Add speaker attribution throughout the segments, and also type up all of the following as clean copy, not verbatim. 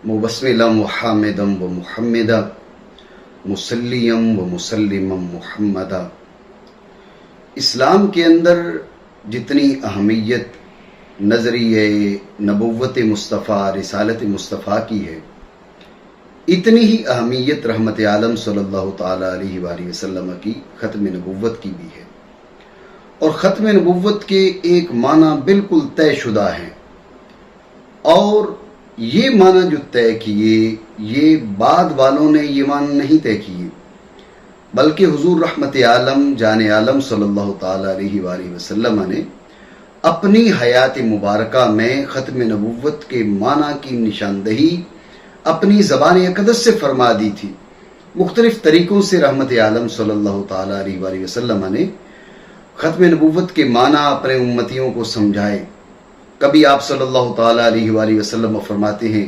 Speaker 1: मुबस्मिलम व हामिदम व मुहम्मदा मुसल्लियम व मुसल्लिमम मुहम्मदा। इस्लाम के अंदर जितनी अहमियत नज़रिए नबुव्वत मुस्तफ़ा रिसालत मुस्तफ़ा की है, इतनी ही अहमियत रहमत आलम सल्लल्लाहु ताला अलैहि वसल्लम की ख़त्म नबुव्वत की भी है। और ख़त्म नबुव्वत के एक माना बिल्कुल तयशुदा हैं, और ये माना जो तय किए ये बाद वालों ने ये माना नहीं तय किए, बल्कि हुजूर रहमत आलम जान आलम सल्लल्लाहु ताला अलैहि वसल्लम ने अपनी हयात मुबारका में ख़त्म नबुव्वत के माना की निशानदही अपनी ज़बान अक़दस से फरमा दी थी। मुख्तलिफ तरीक़ों से रहमत आलम सल्लल्लाहु ताला अलैहि वसल्लम ने ख़त्म नबुव्वत के माना अपने उम्मतियों को समझाए। कभी आप सल्लल्लाहु ताला अलैहि वसल्लम फरमाते हैं,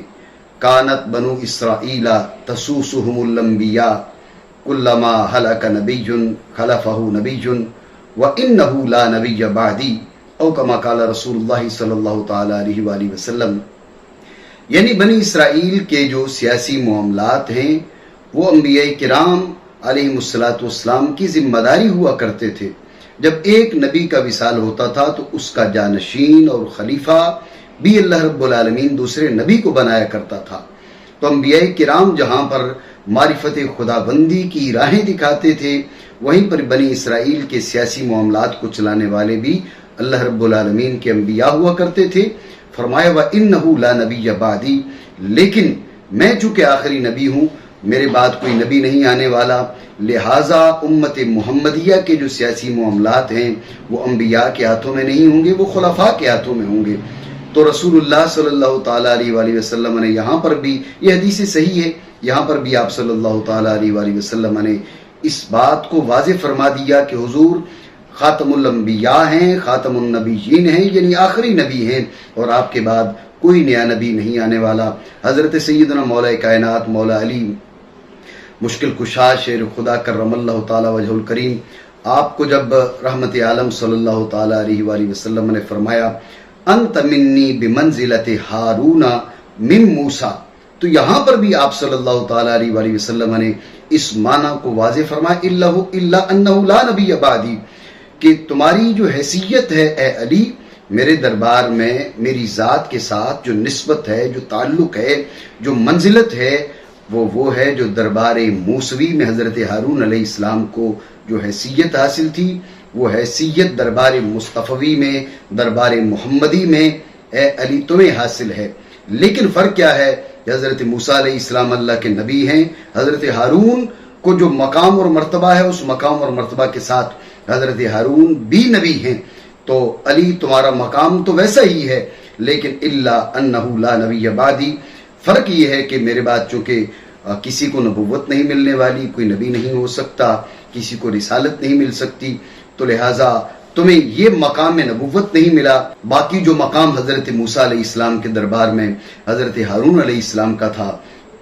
Speaker 1: कानत बनु इसराईला तसूसुहुमुल अंबिया कुल्लमा हलक नबियुन खलफहु नबियुन व इन्नहु ला नबिय्य बादी औ कमा काला रसूलुल्लाह सल्लल्लाहु ताला अलैहि वसल्लम। यानी बनी इसराइल के जो सियासी मामलात हैं वो अंबिया किराम अलैहिमुस्सलातु वस्सलाम की जिम्मेदारी हुआ करते थे। जब एक नबी का विसाल होता था तो उसका जानशीन और खलीफा भी अल्लाह रब्बुल आलमीन दूसरे नबी को बनाया करता था। तो अंबिया किराम जहाँ पर मारिफत खुदाबंदी की राहें दिखाते थे, वहीं पर बनी इसराइल के सियासी मामलात को चलाने वाले भी अल्लाह रब्बुल आलमीन के अंबिया हुआ करते थे। फरमाया व इन्नहु ला नबिय्य बादी, लेकिन मैं चूँकि आखिरी नबी हूँ, मेरे बाद कोई नबी नहीं आने वाला, लिहाजा उम्मत मुहम्मदिया के जो सियासी मामलात हैं वो अंबिया के हाथों में नहीं होंगे, वो खुलफा के हाथों में होंगे। तो रसूलुल्लाह सल्लल्लाहु ताला अलैहि वसल्लम ने यहाँ पर भी, ये हदीस सही है, यहाँ पर भी आप सल्लल्लाहु ताला अलैहि वसल्लम ने इस बात को वाज़ेह फरमा दिया कि हुजूर खातमुल अंबिया हैं, खातमुन नबीयीन हैं, यानी आखिरी नबी हैं और आपके बाद कोई नया नबी नहीं आने वाला। हज़रत सैयदना मौला कायनात मौला अली मुश्किल कुशा शेर खुदा करमल्लाहु ताला वजहुल करीम, आपको जब रहमत आलम सल्लल्लाहु ताला अलैहि वसल्लम ने फरमाया अंत मिन्नी बिमंजिलति हारूना मिन मूसा, तो यहाँ पर भी आप सल्लल्लाहु ताला अलैहि वसल्लम ने इस माना को वाज़ेह फरमाया इल्ला अन्नहु ला नबिय्य बादी, कि तुम्हारी जो हैसियत है ए अली मेरे दरबार में मेरी ज़ात के साथ जो निस्बत है, जो ताल्लुक़ है, जो मंजिलत है, वो है जो दरबार मूसवी में हज़रत हारून अलैहिस्सलाम को जो हैसियत हासिल थी, वो हैसियत दरबार मुस्तफ़वी में, दरबार मुहम्मदी में ए अली तुम्हें हासिल है। लेकिन फ़र्क क्या है, हज़रत मूसा अलैहिस्सलाम अल्लाह के नबी हैं, हज़रत हारून को जो मकाम और मर्तबा है उस मकाम और मर्तबा के साथ हज़रत हारून भी नबी हैं। तो अली तुम्हारा मकाम तो वैसा ही है, लेकिन इल्ला अन्नहु ला नबिय्य बादी, फ़र्क ये है कि मेरे बाद चूँकि किसी को नबुव्वत नहीं मिलने वाली, कोई नबी नहीं हो सकता, किसी को रिसालत नहीं मिल सकती, तो लिहाजा तुम्हें ये मकाम में नबुव्वत नहीं मिला। बाकी जो मकाम हज़रत मूसा अलैहिस्सलाम के दरबार में हज़रत हारून अलैहिस्सलाम का था,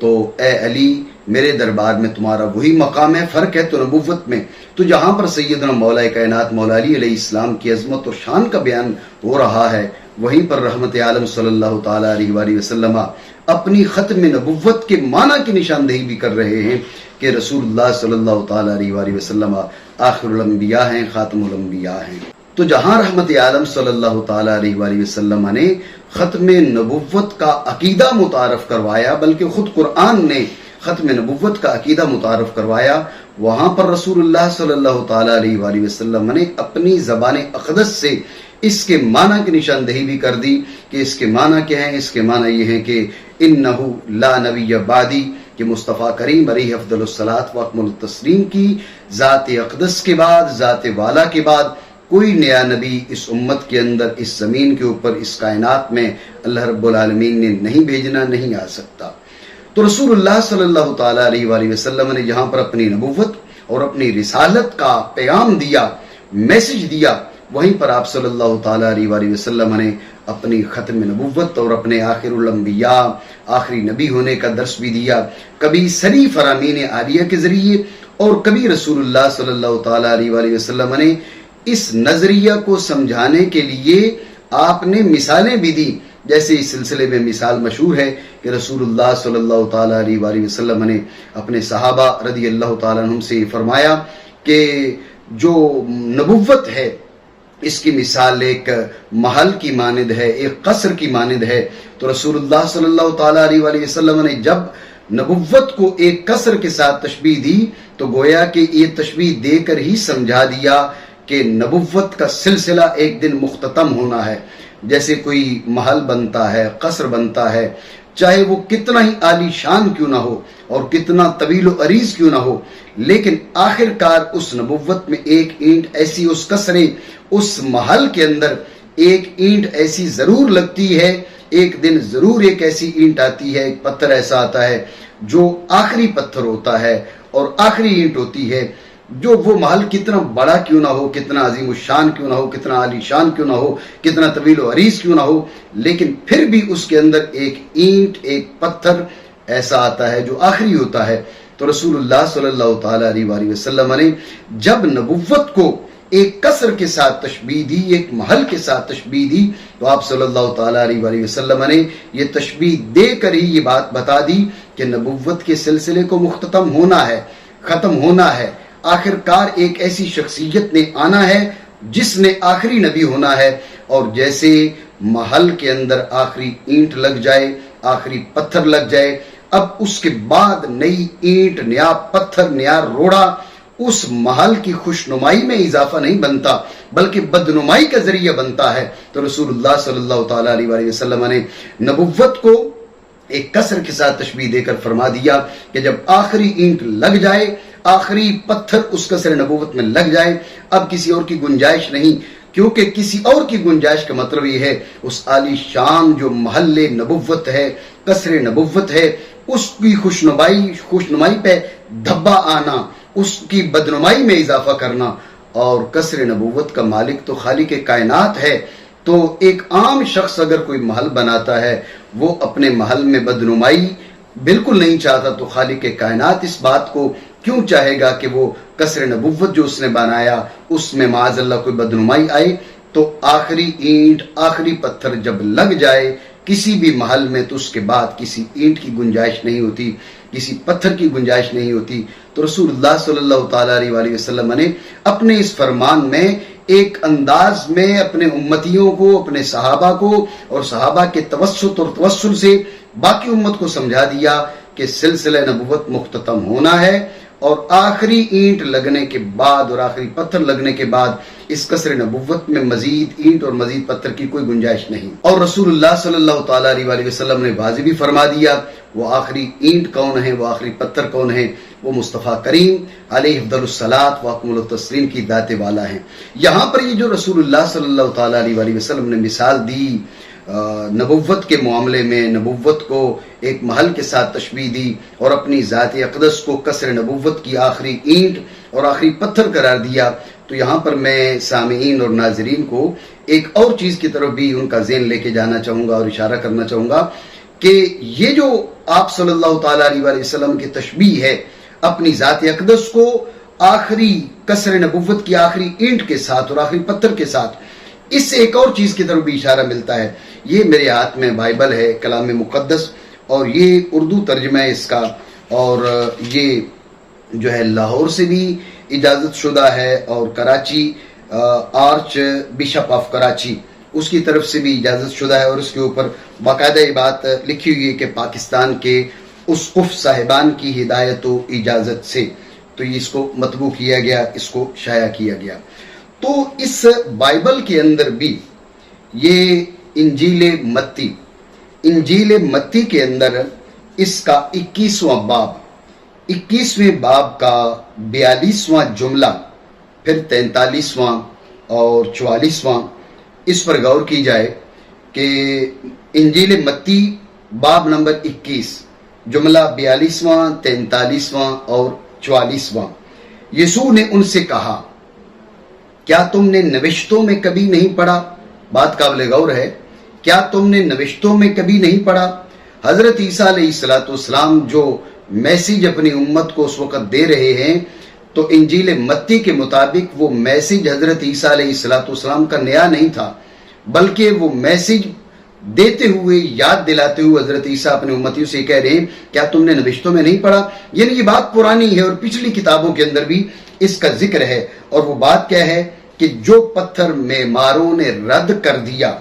Speaker 1: तो ए अली मेरे दरबार में तुम्हारा वही मकाम है, फ़र्क है तो नबुव्वत में। तो जहाँ पर सैयदना मौला कायनात मौला अली अलैहिस्सलाम की अज़मत और शान का बयान हो रहा है, वहीं पर रहमत आलम सल्लल्लाहु ताला अलैहि वसल्लम अपनी ख़त्म नबुव्वत के माना की निशानदही भी कर रहे हैं कि रसूलुल्लाह सल्लल्लाहु ताला अलैहि वसल्लम आखिरुल अंबिया हैं, खातमुल अंबिया हैं। तो जहाँ रहमत आलम सल्लल्लाहु ताला अलैहि वसल्लम ने ख़त्म नबुव्वत का अकीदा मुतारफ़ करवाया, बल्कि ख़ुद कुरान ने ख़त्म नबुव्वत का अकीदा मुतारफ़ करवाया, वहाँ पर रसूलुल्लाह सल्लल्लाहु ताला अलैहि वसल्लम ने अपनी ज़बान अक़दस से इसके माना की निशानदही भी कर दी कि इसके माना क्या है। इसके माना ये है कि इन्नहु ला नबिय्य बादी, कि मुस्तफ़ा करीम अलैहि अफ़्ज़लुस सलात व अकमलुत तस्लीम की ज़ात अक़दस के बाद, ज़ात वाला के बाद कोई नया नबी इस उम्मत के अंदर, इस ज़मीन के ऊपर, इस कायनात में अल्लाह रब्बुल आलमीन ने नहीं भेजना, नहीं आ सकता। तो रसूलुल्लाह सल्लल्लाहु ताला अलैहि वसल्लम ने जहाँ पर अपनी नबुव्वत और अपनी रिसालत का पैगाम दिया, मैसेज दिया, वहीं पर आप सल्लल्लाहु ताला अलैहि वसल्लम ने अपनी ख़त्म नबुव्वत और अपने आखिरुल अंबिया, आखिरी नबी होने का दर्स भी दिया, कभी सरी फरामीन आलिया के ज़रिए और कभी रसूलुल्लाह सल्लल्लाहु ताला अलैहि वसल्लम ने इस नज़रिया को समझाने के लिए आपने मिसालें भी दी جیسے اس سلسلے میں مثال مشہور ہے کہ رسول اللہ صلی اللہ تعالیٰ علیہ وآلہ وسلم نے اپنے صحابہ رضی اللہ تعالیٰ عنہم سے فرمایا کہ جو نبوت ہے اس کی مثال ایک محل کی مانند ہے، ایک قصر کی مانند ہے۔ تو رسول اللہ صلی اللہ تعالیٰ علیہ وآلہ وسلم نے جب نبوت کو ایک قصر کے ساتھ تشبیہ دی تو گویا کہ یہ تشبیہ دے کر ہی سمجھا دیا کہ نبوت کا سلسلہ ایک دن مختتم ہونا ہے۔ جیسے کوئی محل بنتا ہے، قصر بنتا ہے، چاہے وہ کتنا ہی عالی شان کیوں نہ ہو اور کتنا طویل و عریض کیوں نہ ہو، لیکن آخر کار اس نبوت میں ایک اینٹ ایسی، اس قصرے اس محل کے اندر ایک اینٹ ایسی ضرور لگتی ہے، ایک دن ضرور ایک ایسی اینٹ آتی ہے، ایک پتھر ایسا آتا ہے جو آخری پتھر ہوتا ہے اور آخری اینٹ ہوتی ہے، جو وہ محل کتنا بڑا کیوں نہ ہو، کتنا عظیم الشان کیوں نہ ہو، کتنا عالی شان کیوں نہ ہو، کتنا طویل و عریض کیوں نہ ہو، لیکن پھر بھی اس کے اندر ایک اینٹ، ایک پتھر ایسا آتا ہے جو آخری ہوتا ہے۔ تو رسول اللہ صلی اللہ تعالیٰ علیہ وآلہ وسلم نے جب نبوت کو ایک قصر کے ساتھ تشبیہ دی، ایک محل کے ساتھ تشبیہ دی، تو آپ صلی اللہ تعالیٰ علیہ وآلہ وسلم نے یہ تشبیہ دے کر ہی یہ بات بتا دی کہ نبوت کے سلسلے کو مختتم ہونا ہے، ختم ہونا ہے، آخر کار ایک ایسی شخصیت نے آنا ہے جس نے آخری نبی ہونا ہے۔ اور جیسے محل کے اندر آخری اینٹ لگ جائے، آخری پتھر لگ جائے، اب اس کے بعد نئی اینٹ، نیا پتھر، نیا روڑا اس محل کی خوشنمائی میں اضافہ نہیں بنتا بلکہ بدنمائی کا ذریعہ بنتا ہے۔ تو رسول اللہ صلی اللہ تعالیٰ علیہ وآلہ وسلم نے نبوت کو ایک قصر کے ساتھ تشبیہ دے کر فرما دیا کہ جب آخری اینٹ لگ جائے، آخری پتھر اس قصر نبوت میں لگ جائے، اب کسی اور کی گنجائش نہیں، کیونکہ کسی اور کی گنجائش کا مطلب یہ ہے اس عالی شان جو محل نبوت ہے، قصر نبوت ہے، اس کی خوشنمائی پہ دھبا آنا، اس کی بدنمائی میں اضافہ کرنا۔ اور قصر نبوت کا مالک تو خالق کائنات ہے، تو ایک عام شخص اگر کوئی محل بناتا ہے وہ اپنے محل میں بدنمائی بالکل نہیں چاہتا، تو خالق کائنات اس بات کو کیوں چاہے گا کہ وہ قصر نبوت جو اس نے بنایا اس میں معاذ اللہ کوئی بدنمائی آئے۔ تو آخری اینٹ، آخری پتھر جب لگ جائے کسی بھی محل میں تو اس کے بعد کسی اینٹ کی گنجائش نہیں ہوتی، کسی پتھر کی گنجائش نہیں ہوتی۔ تو رسول اللہ صلی اللہ تعالیٰ علیہ وآلہ وسلم نے اپنے اس فرمان میں ایک انداز میں اپنے امتیوں کو، اپنے صحابہ کو اور صحابہ کے توسط اور توسل سے باقی امت کو سمجھا دیا کہ سلسلہ نبوت مختتم ہونا ہے، اور آخری اینٹ لگنے کے بعد اور آخری پتھر لگنے کے بعد اس قصر نبوت میں مزید اینٹ اور مزید پتھر کی کوئی گنجائش نہیں۔ اور رسول اللہ صلی اللہ تعالیٰ علیہ وآلہ وسلم نے واضح بھی فرما دیا وہ آخری اینٹ کون ہے، وہ آخری پتھر کون ہے، وہ مصطفیٰ کریم علیہ افضل الصلاۃ و اکمل التسلیم کی ذات والا ہیں۔ یہاں پر یہ جو رسول اللہ صلی اللہ تعالیٰ علیہ وآلہ وسلم نے مثال دی نبوت کے معاملے میں، نبوت کو ایک محل کے ساتھ تشبیہ دی اور اپنی ذات اقدس کو قصر نبوت کی آخری اینٹ اور آخری پتھر قرار دیا، تو یہاں پر میں سامعین اور ناظرین کو ایک اور چیز کی طرف بھی ان کا ذہن لے کے جانا چاہوں گا اور اشارہ کرنا چاہوں گا کہ یہ جو آپ صلی اللہ تعالیٰ علیہ وآلہ وسلم کی تشبیہ ہے اپنی ذات اقدس کو آخری قصر نبوت کی آخری اینٹ کے ساتھ اور آخری پتھر کے ساتھ، اس سے ایک اور چیز کی طرف بھی اشارہ ملتا ہے۔ یہ میرے ہاتھ میں بائبل ہے، کلام مقدس، اور یہ اردو ترجمہ ہے اس کا، اور یہ جو ہے لاہور سے بھی اجازت شدہ ہے اور Karachi archbishop of Karachi اس کی طرف سے بھی اجازت شدہ ہے، اور اس کے اوپر باقاعدہ یہ بات لکھی ہوئی ہے کہ پاکستان کے اسقف صاحبان کی ہدایت و اجازت سے، تو اس کو مطبوع کیا گیا، اس کو شائع کیا گیا۔ تو اس بائبل کے اندر بھی یہ انجیل متی کے اندر اس کا 21ویں باب کا 42واں جملہ، پھر 43واں اور 44واں، اس پر غور کی جائے کہ انجیل متی باب نمبر 21 جملہ 42واں، 43واں اور 44واں، یسوع نے ان سے کہا کیا تم نے نوشتوں میں کبھی نہیں پڑھا؟ بات قابل غور ہے، کیا تم نے نوشتوں میں کبھی نہیں پڑھا؟ حضرت عیسیٰ علیہ السلام جو میسیج اپنی امت کو اس وقت دے رہے ہیں، تو انجیل متی کے مطابق وہ میسیج حضرت عیسیٰ علیہ السلام کا نیا نہیں تھا، بلکہ وہ میسیج देते हुए, याद दिलाते हुए हजरत ईसा अपने उम्मतियों से कह रहे हैं, क्या तुमने नबिश्तों में नहीं पढ़ा? यानी ये बात पुरानी है और पिछली किताबों के अंदर भी इसका जिक्र है। और वो बात क्या है कि जो पत्थर मेमारों ने रद्द कर दिया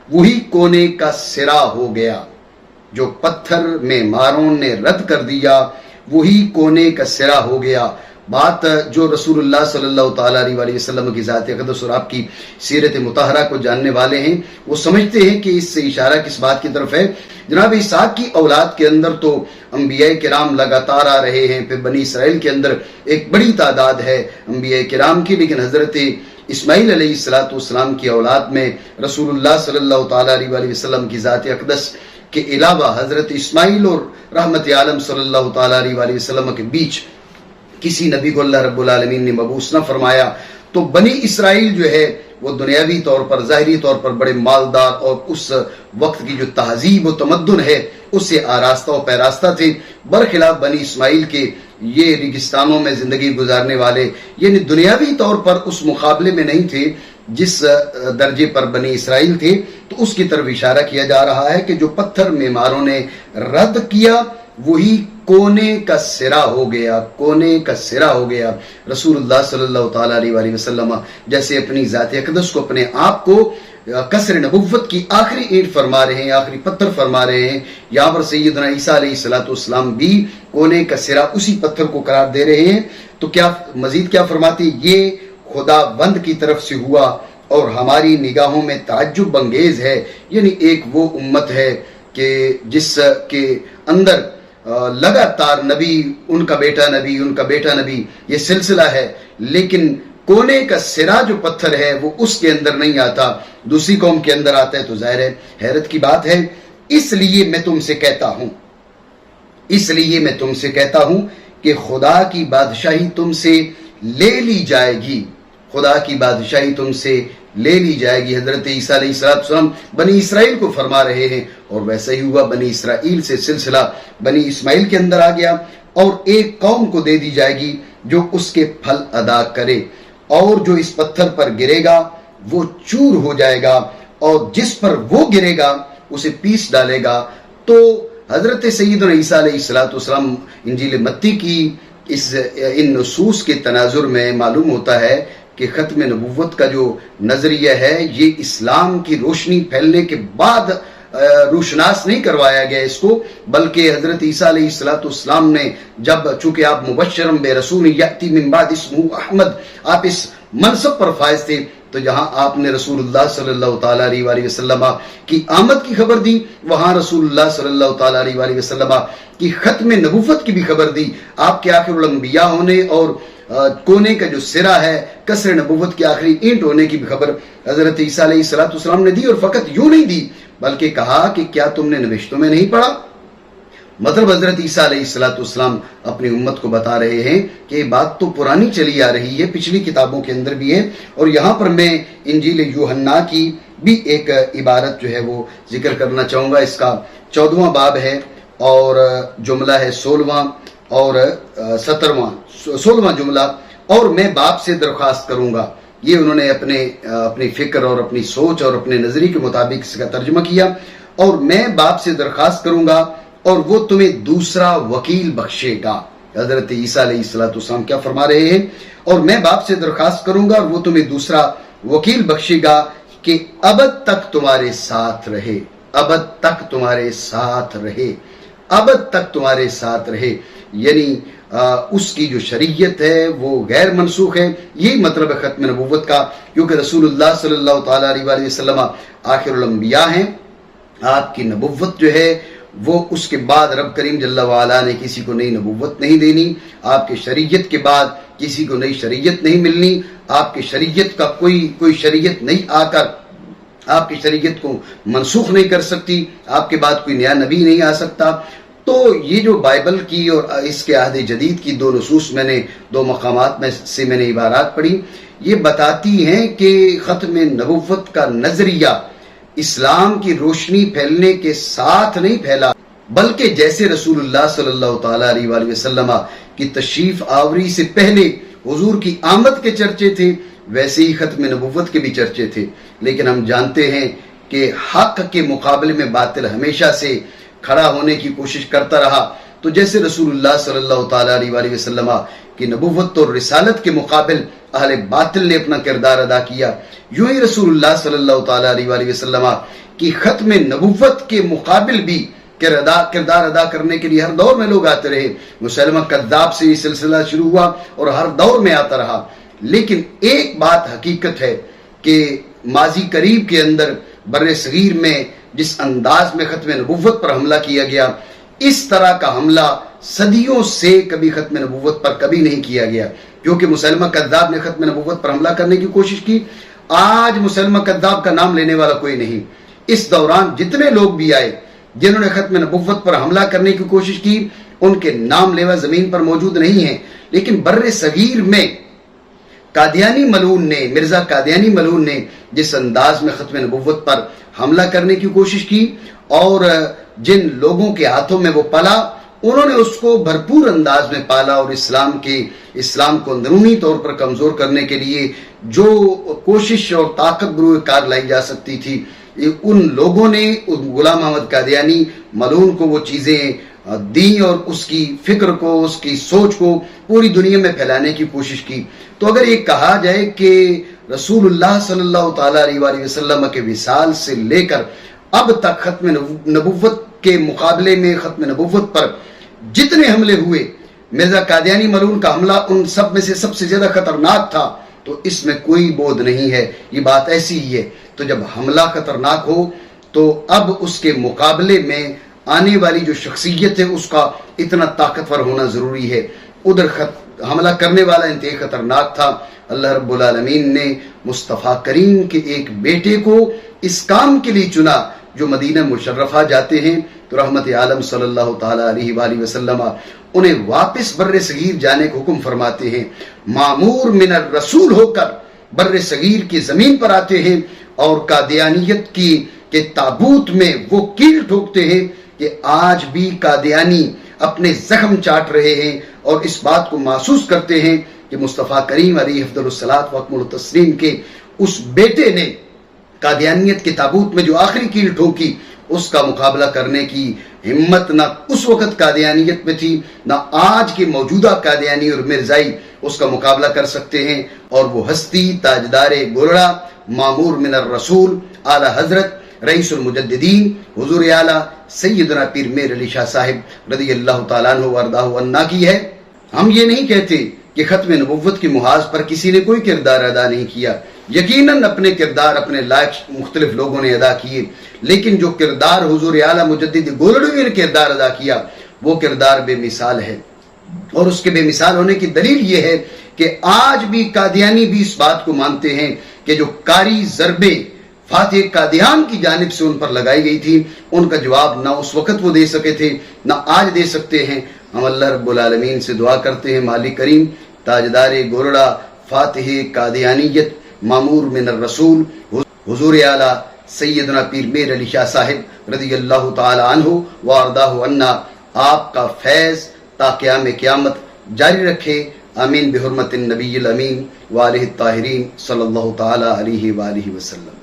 Speaker 1: वही कोने का सिरा हो गया। जो पत्थर मेमारों ने रद्द कर दिया वही कोने का सिरा हो गया। बात जो रसूलुल्लाह सल्लल्लाहु ताला अलैहि वसल्लम की ज़ात अक़दस और आपकी सीरत मुतहरा को जानने वाले हैं, वो समझते हैं कि इससे इशारा किस बात की तरफ है। जनाब इसहाक़ की औलाद के अंदर तो अंबिया किराम लगातार आ रहे हैं, फिर बनी इसराइल के अंदर एक बड़ी तादाद है अंबिया किराम की, लेकिन हजरत इस्माइल अलैहिस्सलाम की औलाद में रसूलुल्लाह सल्लल्लाहु ताला अलैहि वसल्लम की ज़ात अक़दस के अलावा हजरत इस्माइल और रहमत आलम सल्लल्लाहु ताला अलैहि वसल्लम के बीच किसी नबी को अल्लाह रब्बुल आलमीन ने मबूस न फरमाया। तो बनी इसराइल जो है वो दुनियावी तौर पर, ज़ाहिरी तौर पर बड़े मालदार और उस वक्त की जो तहजीब व तमद्दुन है उससे आरास्ता और पैरास्ता थे। बरखिलाफ बनी इस्माइल के ये रेगिस्तानों में जिंदगी गुजारने वाले, यानी दुनियावी तौर पर उस मुकाबले में नहीं थे जिस दर्जे पर बनी इसराइल थे। तो उसकी तरफ इशारा किया जा रहा है कि जो पत्थर मेमारों ने रद्द किया वही कोने का सिरा हो गया, कोने का सिरा हो गया। रसूलुल्लाह सल्लल्लाहु ताला अलैहि वसल्लम जैसे अपनी ज़ात अक़दस को, अपने आप को कसर नबुव्वत की आखिरी ईंट फरमा रहे हैं, आखिरी पत्थर फरमा रहे हैं, यहाँ पर सैयदना ईसा अलैहिस्सलाम भी कोने का सिरा उसी पत्थर को करार दे रहे हैं। तो क्या मजीद क्या फरमाते, ये खुदाबंद की तरफ से हुआ और हमारी निगाहों में ताज्जुब अंगेज है। यानी एक वो उम्मत है कि जिसके अंदर लगातार नबी, उनका बेटा नबी, उनका बेटा नबी, ये सिलसिला है, लेकिन कोने का सिरा जो पत्थर है वो उसके अंदर नहीं आता, दूसरी कौम के अंदर आता है। तो जाहिर है हैरत की बात है। इसलिए मैं तुमसे कहता हूं कि खुदा की बादशाही तुमसे ले ली जाएगी, खुदा की बादशाही तुमसे ले ली जाएगी। हजरत ईसा अलैहिस्सलाम बनी इसराइल को फरमा रहे हैं और वैसा ही हुआ। बनी इसराइल से सिलसिला बनी इस्माइल के अंदर आ गया और एक कौम को दे दी जाएगी जो उसके फल अदा करे, और जो इस पत्थर पर गिरेगा वो चूर हो जाएगा और जिस पर वो गिरेगा उसे पीस डालेगा। तो हजरत सैयदना ईसा अलैहिस्सलाम इंजील मत्ती की इन नसूस के तनाजुर में मालूम होता है कि खत्म नबुव्वत का जो नजरिया है ये इस्लाम की रोशनी फैलने के बाद रोशनास नहीं करवाया गया इसको, बल्कि हजरत ईसा अलैहिस्सलाम ने जब, चूंकि आप मुबश्शिरम बिरसूल याती मिन बाद इस्मुहु अहमद, आप इस मनसब पर फायज थे, तो जहां आपने रसूलुल्लाह सल्लल्लाहु ताला अलैहि वसल्लम की आमद की खबर दी, वहां रसूलुल्लाह सल्लल्लाहु ताला अलैहि वसल्लम की खत्म नबुव्वत की भी खबर दी। आपके आखिरुल अंबिया होने और कोने का जो सिरा है, कसर नबुव्वत की आखिरी ईंट होने की भी खबर हजरत ईसा अलैहिस्सलाम ने दी। और फकत यूं नहीं दी बल्कि कहा कि क्या तुमने नबिश्तों में नहीं पढ़ा? मतलब हजरत ईसा अलैहिस्सलाम अपनी उम्मत को बता रहे हैं कि ये बात तो पुरानी चली आ रही है, पिछली किताबों के अंदर भी है। और यहाँ पर मैं इंजील यूहन्ना की भी एक इबारत जो है वो जिक्र करना चाहूँगा। इसका 14वां बाब है और जुमला है 16वां और 16वां जुमला, और मैं बाप से दरख्वास्त करूँगा। ये उन्होंने अपनी फिक्र और अपनी सोच और अपने नजरिए के मुताबिक इसका तर्जुमा किया। और मैं बाप से दरख्वास्त करूँगा और वो तुम्हें दूसरा वकील बख्शेगा। हजरत ईसा अलैहिस्सलाम क्या फरमा रहे हैं? और मैं बाप से दरख्वास्त करूंगा और वो तुम्हें दूसरा वकील बख्शेगा कि अबद तक तुम्हारे साथ रहे, अबद तक तुम्हारे साथ रहे, अबद तक तुम्हारे साथ रहे। यानी उसकी जो शरीयत है वो गैर मनसूख है। यही मतलब है खत्म नबुव्वत का, क्योंकि रसूलुल्लाह सल्लल्लाहु ताला अलैहि वसल्लम आखिरुल अंबिया हैं। आपकी नबुव्वत जो है वो उसके बाद रब करीम जल्ला वाला ने किसी को नई नबुव्वत नहीं देनी, आपके शरीयत के बाद किसी को नई शरीयत नहीं मिलनी, आपके शरीयत का कोई शरीयत नहीं आकर आपकी शरीयत को मनसूख नहीं कर सकती, आपके बाद कोई नया नबी नहीं आ सकता। तो ये जो बाइबल की और इसके अहद जदीद की दो नसूस मैंने दो मकामात में से मैंने इबारात पढ़ी, ये बताती हैं कि खत्म नबुव्वत का नजरिया इस्लाम की रोशनी फैलने के साथ नहीं फैला, बल्कि जैसे रसूलुल्लाह सल्लल्लाहु ताला अलैहि वसल्लम की तशरीफ आवरी से पहले हुजूर की आमद के चर्चे थे, वैसे ही खत्म नबुव्वत के भी चर्चे थे। लेकिन हम जानते हैं کہ حق کے مقابلے میں باطل ہمیشہ سے کھڑا ہونے کی کوشش کرتا رہا، تو جیسے رسول اللہ صلی اللہ تعالیٰ علیہ وآلہ وسلم کی نبوت اور رسالت کے مقابل اہل باطل نے اپنا کردار ادا کیا، یوں ہی رسول اللہ صلی اللہ تعالیٰ علیہ وآلہ وسلم کی ختم نبوت کے مقابل بھی کردار ادا کرنے کے لیے ہر دور میں لوگ آتے رہے۔ مسلمہ کذاب سے یہ سلسلہ شروع ہوا اور ہر دور میں آتا رہا، لیکن ایک بات حقیقت ہے کہ ماضی قریب کے اندر بر صغیر میں جس انداز میں ختم نبوت پر حملہ کیا گیا، اس طرح کا حملہ صدیوں سے کبھی ختم نبوت پر کبھی نہیں کیا گیا، کیونکہ مسلمہ کذاب نے ختم نبوت پر حملہ کرنے کی کوشش کی۔ آج مسلمہ کذاب کا نام لینے والا کوئی نہیں۔ اس دوران جتنے لوگ بھی آئے جنہوں نے ختم نبوت پر حملہ کرنے کی کوشش کی، ان کے نام لیوا زمین پر موجود نہیں ہیں، لیکن بر صغیر میں قادیانی ملعون نے، مرزا قادیانی ملعون نے جس انداز میں ختم نبوت پر حملہ کرنے کی کوشش کی اور جن لوگوں کے ہاتھوں میں وہ پلا، انہوں نے اس کو بھرپور انداز میں پالا اور اسلام کو اندرونی طور پر کمزور کرنے کے لیے جو کوشش اور طاقت بروئے کار لائی جا سکتی تھی، ان لوگوں نے غلام احمد قادیانی ملعون کو وہ چیزیں دی اور اس کی فکر کو، اس کی سوچ کو پوری دنیا میں پھیلانے کی کوشش کی۔ تو اگر یہ کہا جائے کہ رسول اللہ صلی اللہ تعالیٰ علیہ وآلہ وسلم کے وصال سے لے کر اب تک ختم نبوت کے مقابلے میں ختم نبوت پر جتنے حملے ہوئے، مرزا قادیانی ملعون کا حملہ ان سب میں سے سب سے زیادہ خطرناک تھا، تو اس میں کوئی بود نہیں ہے، یہ بات ایسی ہی ہے۔ تو جب حملہ خطرناک ہو تو اب اس کے مقابلے میں آنے والی جو شخصیت ہے اس کا اتنا طاقتور ہونا ضروری ہے۔ ادھر حملہ کرنے والا انتہائی خطرناک تھا۔ اللہ رب العالمین نے مصطفیٰ کریم کے ایک بیٹے کو اس کام کے لیے چنا، جو مدینہ مشرفہ جاتے ہیں تو رحمت عالم صلی اللہ تعالیٰ علیہ وآلہ وسلم انہیں واپس بر صغیر جانے کا حکم فرماتے ہیں، معمور من الرسول ہو کر بر صغیر کی زمین پر آتے ہیں اور قادیانیت کے تابوت میں وہ کیل ٹھوکتے ہیں کہ آج بھی قادیانی اپنے زخم چاٹ رہے ہیں اور اس بات کو محسوس کرتے ہیں کہ مصطفیٰ کریم علیہ افضل الصلاۃ و اکمل التسلیم کے اس بیٹے نے قادیانیت کے تابوت میں جو آخری کیل ٹھوکی، اس کا مقابلہ کرنے کی ہمت نہ اس وقت قادیانیت میں تھی، نہ آج کے موجودہ قادیانی اور مرزائی اس کا مقابلہ کر سکتے ہیں۔ اور وہ ہستی تاجدار گولڑا، معمور من الرسول، اعلی حضرت رئیس المجددین حضور اعلی سیدنا پیر میر علی شاہ صاحب رضی اللہ تعالیٰ عنہ وارضاہ عنا کی ہے۔ ہم یہ نہیں کہتے کہ ختم نبوت کے محاذ پر کسی نے کوئی کردار ادا نہیں کیا، یقیناً اپنے کردار اپنے لائق مختلف لوگوں نے ادا کیے، لیکن جو کردار حضور اعلی مجدد گولڑوی نے کردار ادا کیا وہ کردار بے مثال ہے، اور اس کے بے مثال ہونے کی دلیل یہ ہے کہ آج بھی قادیانی بھی اس بات کو مانتے ہیں کہ جو کاری ضربیں فاتح قادیان کی جانب سے ان پر لگائی گئی تھی، ان کا جواب نہ اس وقت وہ دے سکے تھے نہ آج دے سکتے ہیں۔ ہم اللہ رب العالمین سے دعا کرتے ہیں مالک کریم تاجدار گولڑا فاتح قادیانیت معمور من الرسول حضور اعلی سیدنا پیر میر علی شاہ صاحب رضی اللہ تعالی عنہ وارضاہ عنا آپ کا فیض تا قیام قیامت جاری رکھے، آمین، بحرمت النبی الامین وآلہ الطاہرین صلی اللہ تعالی علیہ وآلہ وسلم۔